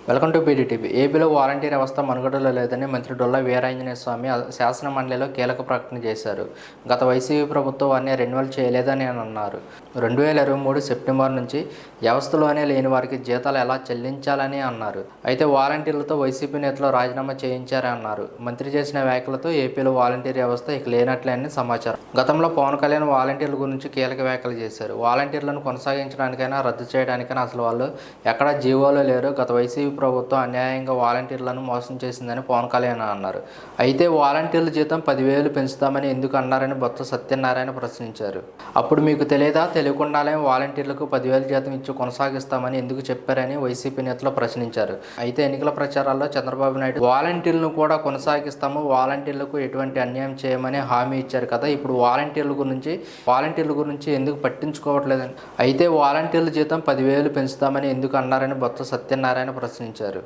Welcome to PDTV. ఏపీలో volunteer వ్యవస్థ మనుగడలో లేదని మంత్రి డొల్లా వీరాంజనేయ స్వామి శాసన మండలిలో కీలక ప్రకటన చేశారు. గత వైసీపీ ప్రభుత్వం వారిని రెన్యువల్ చేయలేదని అన్నారు. 2023 సెప్టెంబర్ నుంచి వ్యవస్థలోనే లేని వారికి జీతాలు ఎలా చెల్లించాలని అన్నారు. అయితే వాలంటీర్లతో వైసీపీ నేతలు రాజీనామా చేయించారని అన్నారు. మంత్రి చేసిన వ్యాఖ్యలతో ఏపీలో వాలంటీర్ వ్యవస్థ ఇక లేనట్లే అని సమాచారం. గతంలో పవన్ కళ్యాణ్ వాలంటీర్ల గురించి కీలక వ్యాఖ్యలు చేశారు. వాలంటీర్లను కొనసాగించడానికైనా రద్దు చేయడానికైనా అసలు వాళ్ళు ఎక్కడా జీవోలో లేరు. గత వైసీపీ ప్రభుత్వం అన్యాయంగా వాలంటీర్లను మోసం చేసిందని పవన్ కళ్యాణ్ అన్నారు. అయితే వాలంటీర్ల జీతం 10,000 పెంచుతామని ఎందుకు అన్నారని బొత్స సత్యనారాయణ ప్రశ్నించారు. అప్పుడు మీకు తెలియదా, తెలియకుండానే వాలంటీర్లకు 10,000 జీతం ఇచ్చి కొనసాగిస్తామని ఎందుకు చెప్పారని వైసీపీ నేతలు ప్రశ్నించారు. అయితే ఎన్నికల ప్రచారాల్లో చంద్రబాబు నాయుడు వాలంటీర్లను కూడా కొనసాగిస్తాము, వాలంటీర్లకు ఎటువంటి అన్యాయం చేయమని హామీ ఇచ్చారు కదా, ఇప్పుడు వాలంటీర్ల గురించి ఎందుకు పట్టించుకోవట్లేదని. అయితే వాలంటీర్ల జీతం 10,000 పెంచుతామని ఎందుకు అన్నారని బొత్స సత్యనారాయణ ప్రశ్నించారు.